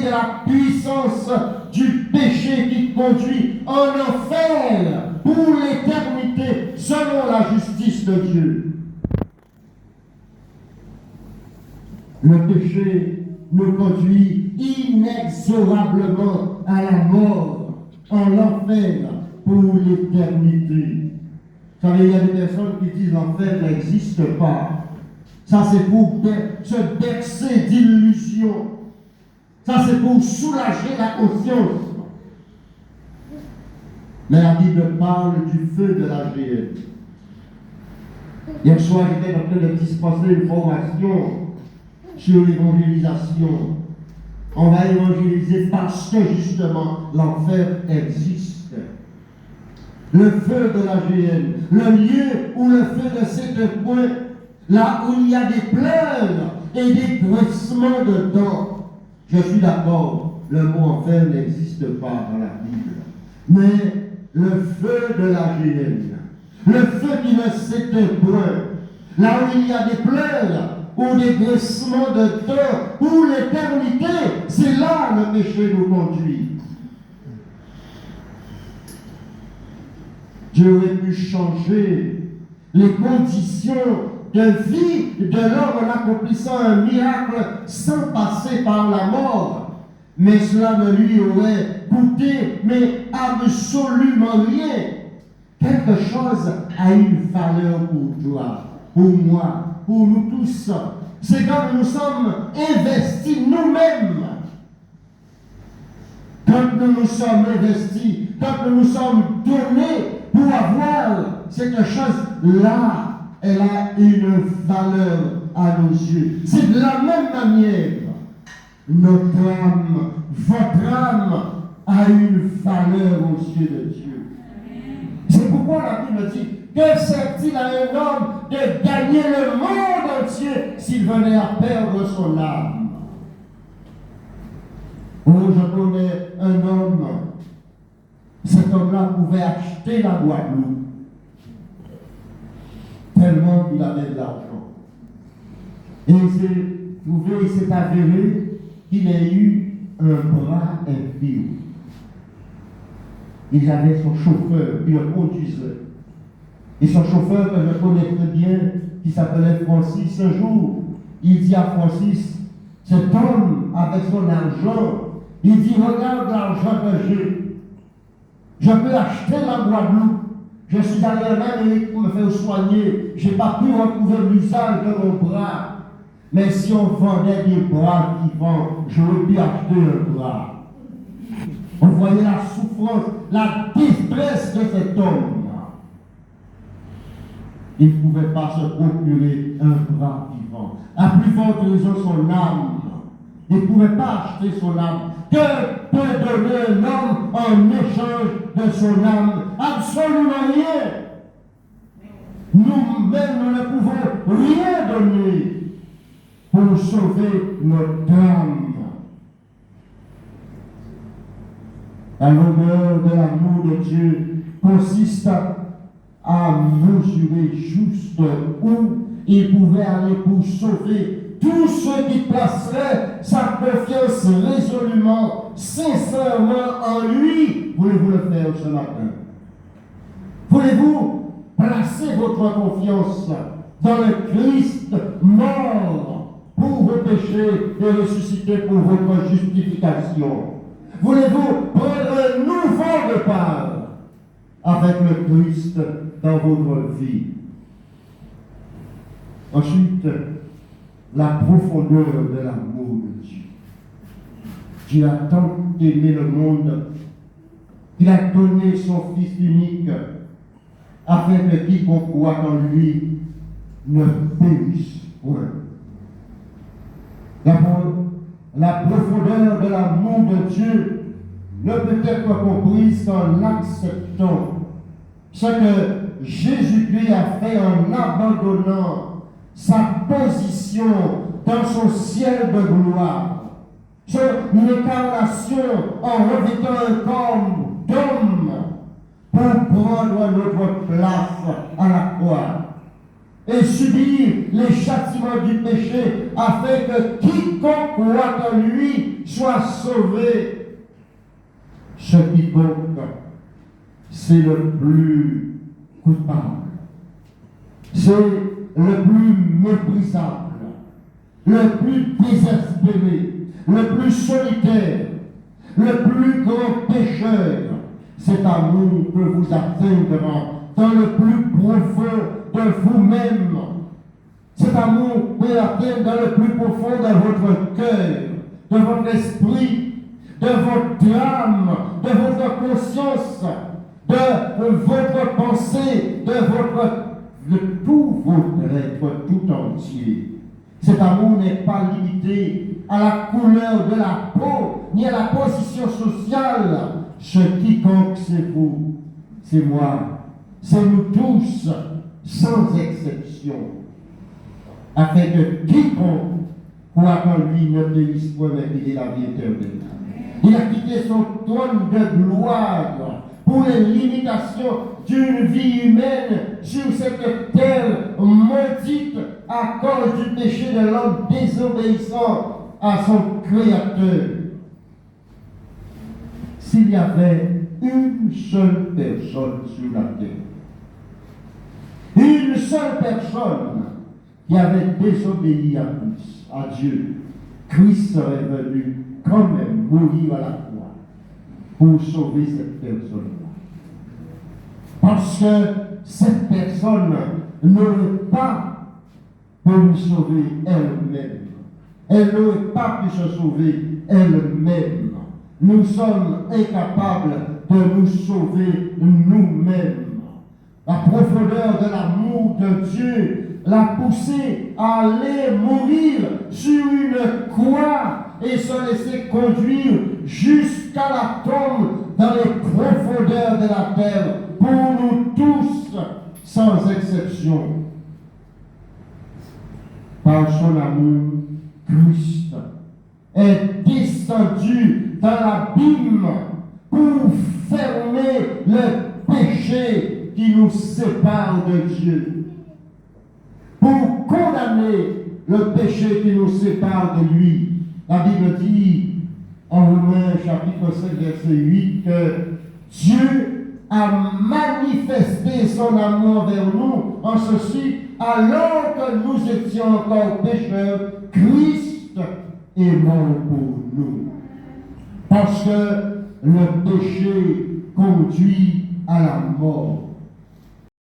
c'est la puissance du péché qui conduit en enfer pour l'éternité, selon la justice de Dieu. Le péché nous conduit inexorablement à la mort, en enfer pour l'éternité. Vous savez, il y a des personnes qui disent l'enfer n'existe pas. Ça, c'est pour se bercer d'illusions. Ça, c'est pour soulager la conscience. Mais la Bible parle du feu de la géhenne. Hier soir, j'étais en train de dispenser une formation sur l'évangélisation. On va évangéliser parce que justement l'enfer existe. Le feu de la géhenne, le lieu où le feu ne s'éteint point, là où il y a des pleurs et des bruissements de dents. Je suis d'accord, le mot enfer n'existe pas dans la Bible. Mais le feu de la géhenne, le feu qui ne s'éteint point, là où il y a des pleurs ou des bruissements de dents pour l'éternité, c'est là le péché nous conduit. Dieu aurait pu changer les conditions de vie de l'homme en accomplissant un miracle sans passer par la mort. Mais cela ne lui aurait coûté, mais absolument rien. Quelque chose a une valeur pour toi, pour moi, pour nous tous. C'est quand nous sommes investis nous-mêmes. Quand nous nous sommes investis, quand nous nous sommes donnés pour avoir cette chose-là, elle a une valeur à nos yeux. C'est de la même manière, notre âme, votre âme a une valeur aux yeux de Dieu. C'est pourquoi la Bible dit, que sert-il à un homme de gagner le monde entier s'il venait à perdre son âme? Oh, je connais un homme, cet homme-là pouvait acheter la Guadeloupe tellement qu'il avait de l'argent. Et il s'est avéré qu'il a eu un bras infirme. Il avait son chauffeur qui le conduisait. Et son chauffeur, que je connais très bien, qui s'appelait Francis, un jour, il dit à Francis, cet homme, avec son argent, il dit, regarde l'argent que j'ai. Je peux acheter la Guadeloupe. Je suis allé en Amérique pour me faire soigner. Je n'ai pas pu retrouver l'usage de mon bras. Mais si on vendait des bras vivants, j'aurais pu acheter un bras. On voyait la souffrance, la détresse de cet homme. Il ne pouvait pas se procurer un bras vivant. À plus forte raison, son âme. Il ne pouvait pas acheter son âme. Que peut donner un homme en échange de son âme? Absolument rien. Nous-mêmes, nous ne pouvons rien donner pour sauver notre âme. La longueur de l'amour de Dieu consiste à mesurer juste où il pouvait aller pour sauver tous ceux qui placeraient sa confiance résolument, sincèrement en lui. Voulez-vous le faire ce matin? Voulez-vous placer votre confiance dans le Christ mort pour vos péchés et ressuscité pour votre justification? Voulez-vous prendre un nouveau départ avec le Christ dans votre vie? Ensuite, la profondeur de l'amour de Dieu. Dieu a tant aimé le monde qu'il a donné son Fils unique afin que quiconque croit en lui ne périsse point. La profondeur de l'amour de Dieu ne peut être comprise qu'en acceptant ce que Jésus-Christ a fait en abandonnant sa position dans son ciel de gloire, son incarnation en revêtant un corps d'homme pour prendre notre place à la croix et subir les châtiments du péché afin que quiconque croit en lui soit sauvé. Ce qui compte, c'est le plus coupable. C'est le plus méprisable, le plus désespéré, le plus solitaire, le plus grand pécheur. Cet amour peut vous atteindre dans le plus profond de vous-même. Cet amour peut atteindre dans le plus profond de votre cœur, de votre esprit, de votre âme, de votre conscience, de votre pensée, de tout votre être tout entier. Cet amour n'est pas limité à la couleur de la peau, ni à la position sociale. Ce qui compte, c'est vous, c'est moi, c'est nous tous, sans exception. Afin que quiconque croit en lui ne périsse point, mais qu'il ait la vie éternelle. Il a quitté son trône de gloire pour les limitations d'une vie humaine sur cette terre maudite à cause du péché de l'homme désobéissant à son Créateur. S'il y avait une seule personne sur la terre, une seule personne qui avait désobéi à Dieu, Christ serait venu quand même mourir à la croix pour sauver cette personne-là. Parce que cette personne n'aurait pas pu sauver elle-même. Elle n'aurait pas pu se sauver elle-même. Nous sommes incapables de nous sauver nous-mêmes. La profondeur de l'amour de Dieu l'a poussé à aller mourir sur une croix et se laisser conduire jusqu'à la tombe dans les profondeurs de la terre pour nous tous, sans exception. Par son amour, Christ est descendu dans l'abîme pour fermer le péché qui nous sépare de Dieu, pour condamner le péché qui nous sépare de lui. La Bible dit en Romains chapitre 5 verset 8 que Dieu a manifesté son amour vers nous en ceci, alors que nous étions encore pécheurs, Christ est mort pour nous. Parce que le péché conduit à la mort.